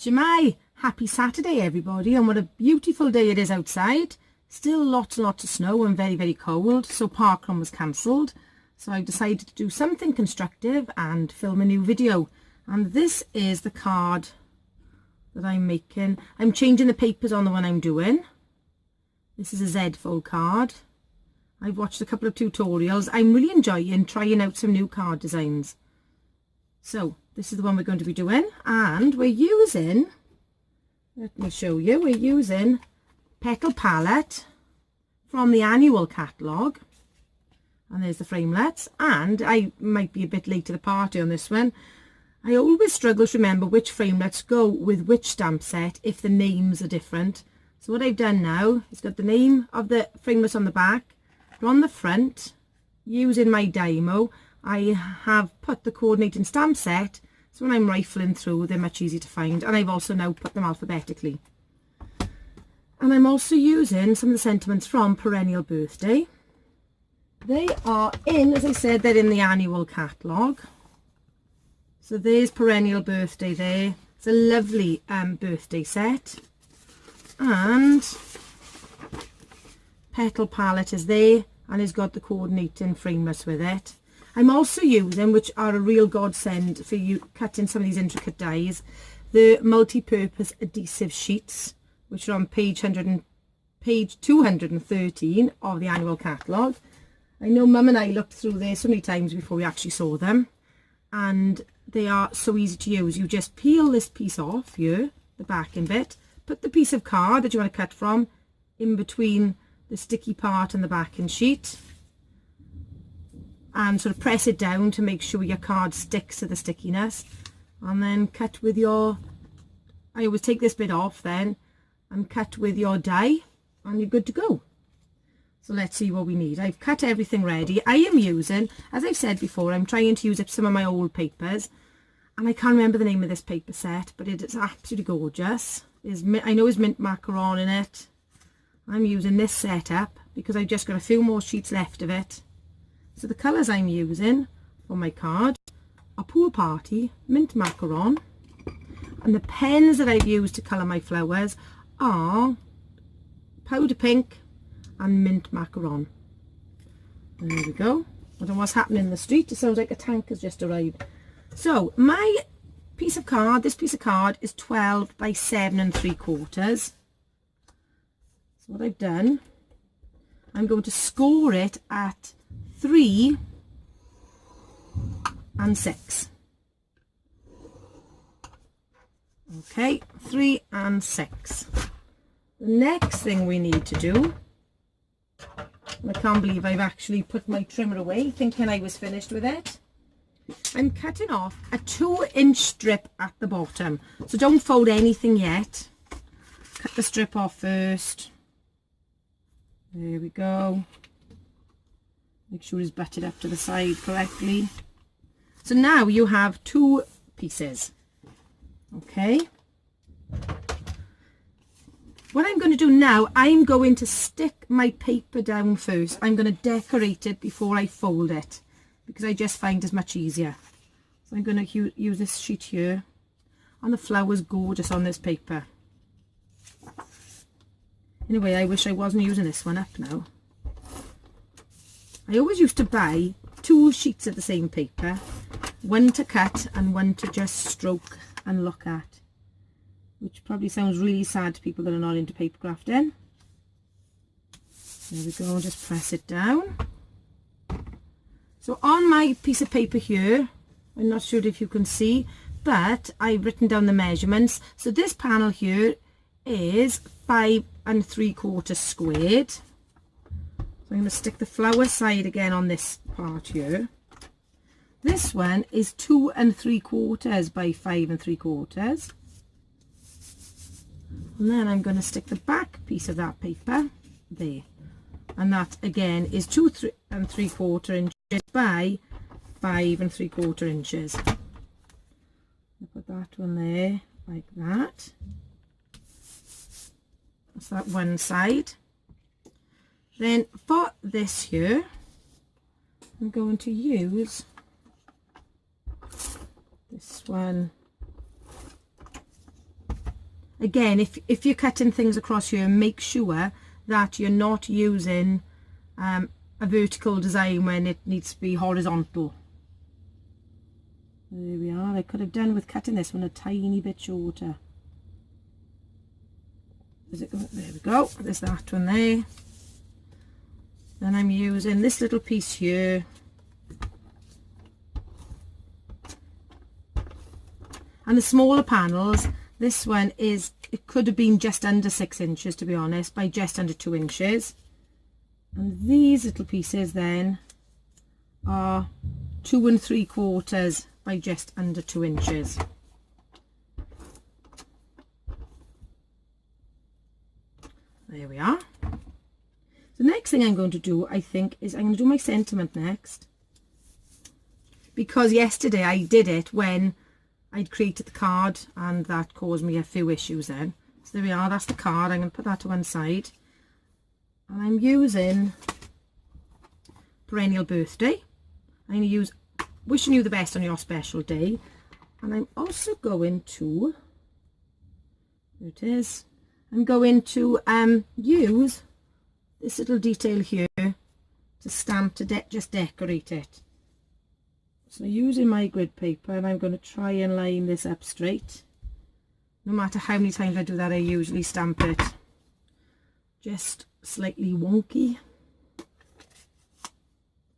Shemai, happy Saturday everybody, and what a beautiful day it is outside. Still lots and lots of snow and very cold, so parkrun was cancelled. So I decided to do something constructive and film a new video. And this is the card that I'm making. I'm changing the papers on the one I'm doing. This is a Z-fold card. I've watched a couple of tutorials. I'm really enjoying trying out some new card designs. So this is the one we're going to be doing, and we're using, let me show you, we're using Petal Palette from the annual catalogue. And there's the framelets, and I might be a bit late to the party on this one. I always struggle to remember which framelets go with which stamp set if the names are different. So what I've done now is got the name of the framelets on the back, but on the front, using my Dymo, I have put the coordinating stamp set, so when I'm rifling through they're much easier to find, and I've also now put them alphabetically. And I'm also using some of the sentiments from Perennial Birthday. They are in, as I said, they're in the annual catalogue. So there's Perennial Birthday there. It's a lovely birthday set. And Petal Palette is there, and it's got the coordinating framelets with it. I'm also using, which are a real godsend for you cutting some of these intricate dies, the multi-purpose adhesive sheets, which are on page 213 of the annual catalogue. I know Mum and I looked through there so many times before we actually saw them, and they are so easy to use. You just peel this piece off here, the backing bit, put the piece of card that you want to cut from in between the sticky part and the backing sheet, and sort of press it down to make sure your card sticks to the stickiness, and then cut with your, I always take this bit off then and cut with your die, and you're good to go. So let's see what we need. I've cut everything ready. I am using, as I've said before, I'm trying to use up some of my old papers, and I can't remember the name of this paper set, but it is absolutely gorgeous. I know there's mint macaron in it. I'm using this setup because I've just got a few more sheets left of it. So the colours I'm using for my card are Pool Party, Mint Macaron, and the pens that I've used to colour my flowers are Powder Pink and Mint Macaron. And there we go. I don't know what's happening in the street. It sounds like a tank has just arrived. So my piece of card, this piece of card is 12 by 7 3/4. So what I've done, I'm going to score it at 3 and 6. Okay, 3 and 6. The next thing we need to do, I can't believe I've actually put my trimmer away thinking I was finished with it. I'm cutting off a 2-inch strip at the bottom, so don't fold anything yet. Cut the strip off first. There we go. Make sure it's butted up to the side correctly. So now you have 2 pieces. Okay. What I'm going to do now, I'm going to stick my paper down first. I'm going to decorate it before I fold it, because I just find it's much easier. So I'm going to use this sheet here, and the flower's gorgeous on this paper. Anyway, I wish I wasn't using this one up now. I always used to buy 2 sheets of the same paper, one to cut and one to just stroke and look at, which probably sounds really sad to people that are not into paper crafting. There we go, just press it down. So on my piece of paper here, I'm not sure if you can see, but I've written down the measurements. So this panel here is 5 3/4 squared. So I'm going to stick the flower side again on this part here. This one is 2 3/4 by 5 3/4. And then I'm going to stick the back piece of that paper there. And that again is 2 3/4 inches by 5 3/4 inches. I'll put that one there like that. That's that one side. Then for this here, I'm going to use this one Again, if you're cutting things across here, make sure that you're not using a vertical design when it needs to be horizontal. There we are. I could have done with cutting this one a tiny bit shorter. There we go. There's that one there. Then I'm using this little piece here. And the smaller panels, this one is, it could have been just under 6 inches to be honest, by just under 2 inches. And these little pieces then are 2 3/4 by just under 2 inches. There we are. The next thing I'm going to do, I think, is I'm going to do my sentiment next. Because yesterday I did it when I'd created the card and that caused me a few issues then. So there we are, that's the card. I'm going to put that to one side. And I'm using Perennial Birthday. I'm going to use Wishing You the Best on Your Special Day. And I'm also going to, there it is, I'm going to use this little detail here to stamp to just decorate it. So using my grid paper, and I'm going to try and line this up straight. No matter how many times I do that, I usually stamp it just slightly wonky.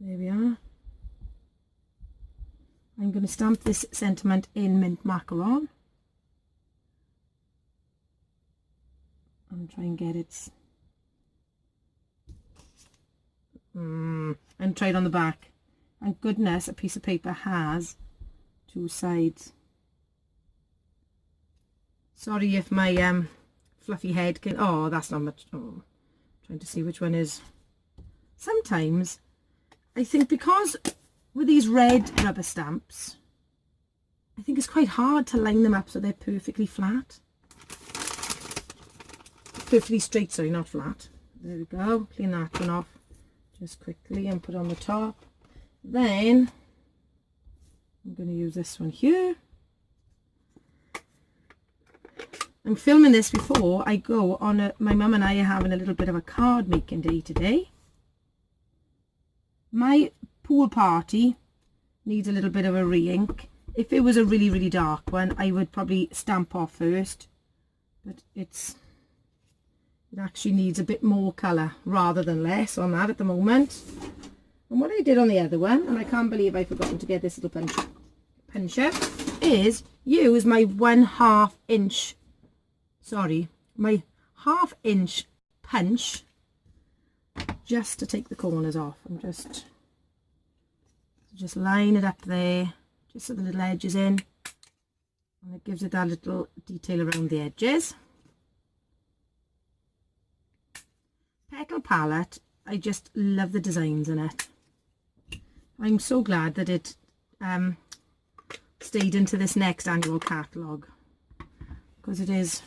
There we are. I'm going to stamp this sentiment in mint macaron and try and get it and try it on the back. Thank goodness a piece of paper has 2 sides. Sorry if my fluffy head can, oh that's not much, oh, trying to see which one is. Sometimes I think because with these red rubber stamps, I think it's quite hard to line them up so they're perfectly flat. Perfectly straight, sorry, not flat. There we go, clean that one off just quickly and put on the top. Then I'm going to use this one here. I'm filming this before I go on my mum and I are having a little bit of a card making day today. My pool party needs a little bit of a re-ink. If it was a really, really dark one, I would probably stamp off first. But it actually needs a bit more colour rather than less on that at the moment. And what I did on the other one, and I can't believe I've forgotten to get this little puncher, is use my my 1/2 inch punch just to take the corners off. I'm just line it up there, just so the little edge is in, and it gives it that little detail around the edges. Petal Palette, I just love the designs in it. I'm so glad that it stayed into this next annual catalogue, because it is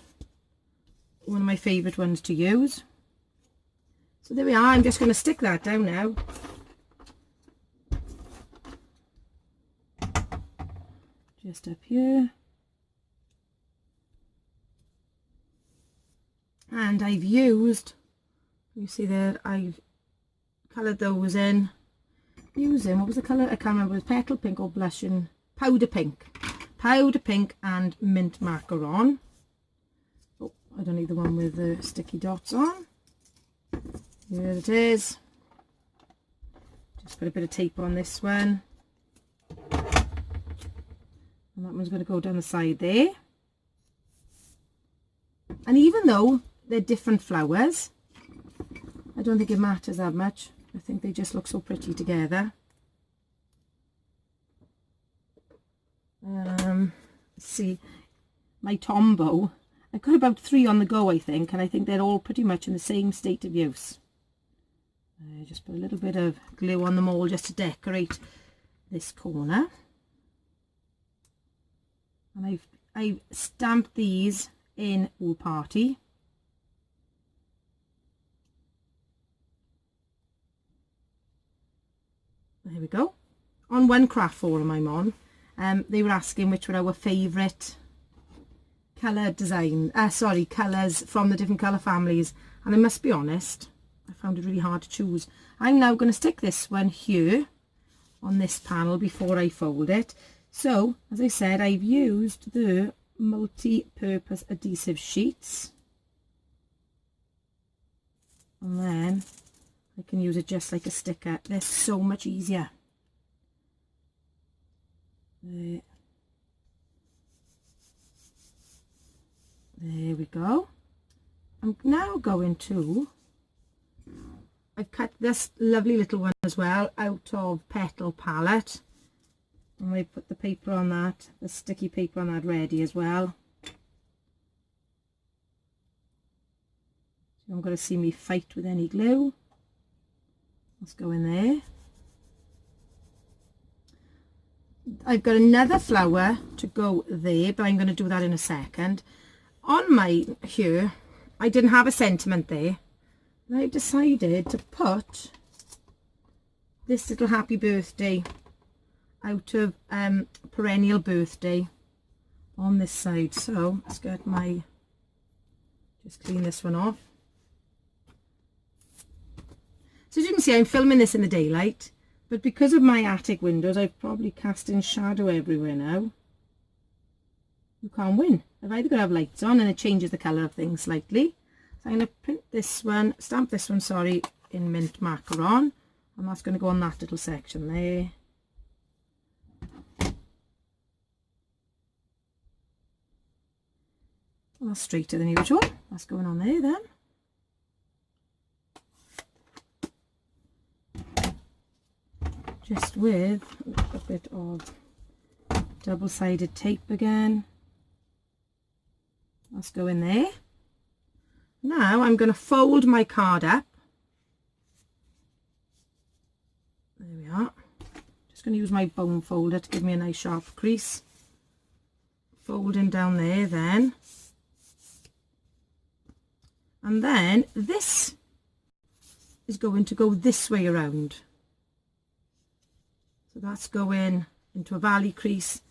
one of my favourite ones to use. So there we are. I'm just going to stick that down now. Just up here. And I've used, you see there, I've coloured those in using, what was the colour? I can't remember, it was Petal Pink or Blushing, Powder Pink and Mint Macaron. Oh, I don't need the one with the sticky dots on. Here it is. Just put a bit of tape on this one. And that one's going to go down the side there. And even though they're different flowers, I don't think it matters that much. I think they just look so pretty together. See, my Tombow, I've got about 3 on the go, I think, and I think they're all pretty much in the same state of use. Just put a little bit of glue on them all just to decorate this corner. And I've stamped these in Wool Party. There we go. On one craft forum I'm on, they were asking which were our favourite colour design, colours from the different colour families, and I must be honest, I found it really hard to choose. I'm now going to stick this one here on this panel before I fold it. So as I said, I've used the multi-purpose adhesive sheets, and then I can use it just like a sticker. They're so much easier. There we go. I'm now going to, I've cut this lovely little one as well out of Petal Palette, and I put the paper on that, the sticky paper on that ready as well. So you're not going to see me fight with any glue. Let's go in there. I've got another flower to go there, but I'm going to do that in a second. On my here, I didn't have a sentiment there, and I decided to put this little happy birthday out of perennial birthday on this side. So let's get my, just clean this one off. So as you can see, I'm filming this in the daylight, but because of my attic windows, I've probably cast in shadow everywhere now. You can't win. I've either got to have lights on and it changes the colour of things slightly. So I'm going to print this one, stamp this one, sorry, in mint macaron, and that's going to go on that little section there. Well, that's straighter than usual. That's going on there then. Just with a bit of double-sided tape again. Let's go in there. Now I'm going to fold my card up. There we are. Just going to use my bone folder to give me a nice sharp crease. Folding down there then. And then this is going to go this way around. So that's going into a valley crease.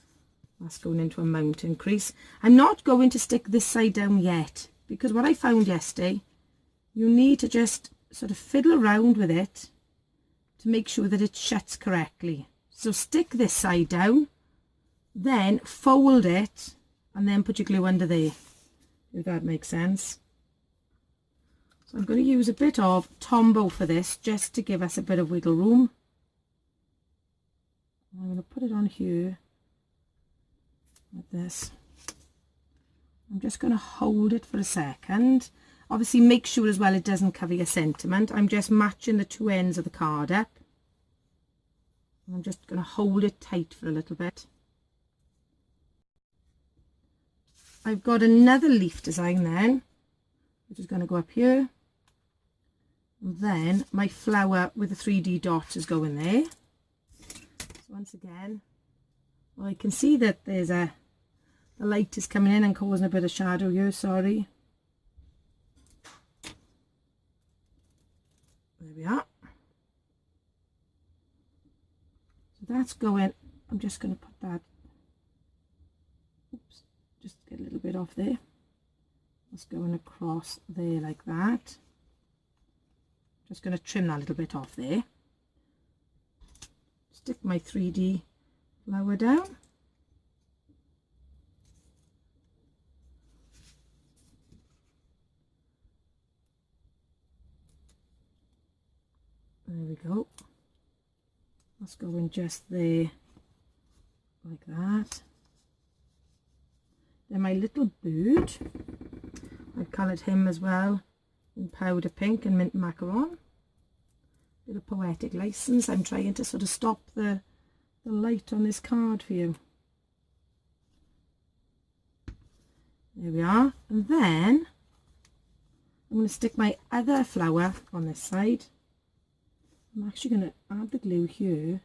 That's going into a mountain crease. I'm not going to stick this side down yet, because what I found yesterday, you need to just sort of fiddle around with it to make sure that it shuts correctly. So stick this side down, then fold it, and then put your glue under there, if that makes sense. So I'm going to use a bit of Tombow for this, just to give us a bit of wiggle room. I'm going to put it on here like this. I'm just going to hold it for a second. Obviously make sure as well it doesn't cover your sentiment. I'm just matching the two ends of the card up. I'm just going to hold it tight for a little bit. I've got another leaf design then, which is going to go up here. And then my flower with the 3D dots is going there. Once again, well, I can see that there's the light is coming in and causing a bit of shadow here, sorry. There we are. So that's going, I'm just going to put that, oops, just get a little bit off there. That's going across there like that. Just going to trim that little bit off there. Stick my 3D flower down. There we go. Let's go in just there like that. Then my little bird, I've coloured him as well in powder pink and mint macaron. Bit of poetic license. I'm trying to sort of stop the light on this card for you. There we are. And then I'm going to stick my other flower on this side. I'm actually going to add the glue here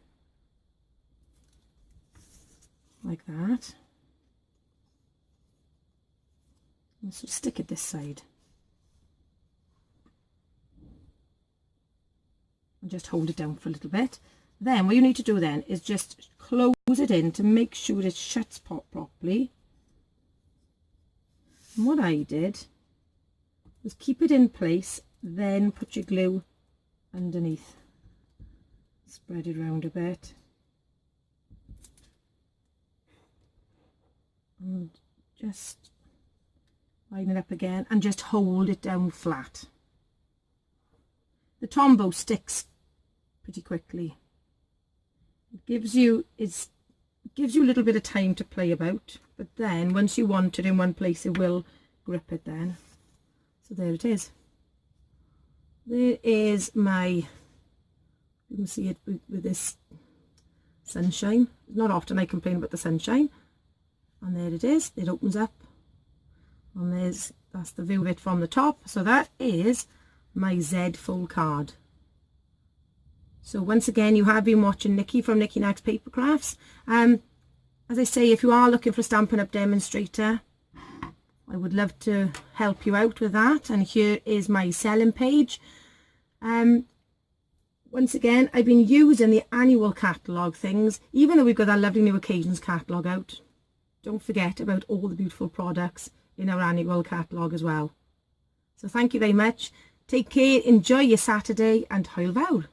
like that. And sort of stick it this side. And just hold it down for a little bit. Then what you need to do then is just close it in to make sure it shuts properly. And what I did was keep it in place, then put your glue underneath. Spread it around a bit. And just line it up again and just hold it down flat. The Tombow sticks pretty quickly. It gives you a little bit of time to play about, but then once you want it in one place, it will grip it then. So there it is. There is my, you can see it with this sunshine. Not often I complain about the sunshine. And there it is. It opens up. And that's the view of it from the top. So that is my Z full card. So once again, you have been watching Nikki from Nikki Nags Paper Crafts. As I say, if you are looking for a Stampin' Up demonstrator, I would love to help you out with that. And here is my selling page. Once again, I've been using the annual catalogue things, even though we've got that lovely new occasions catalogue out. Don't forget about all the beautiful products in our annual catalogue as well. So thank you very much. Take care, enjoy your Saturday, and hwyl fawr.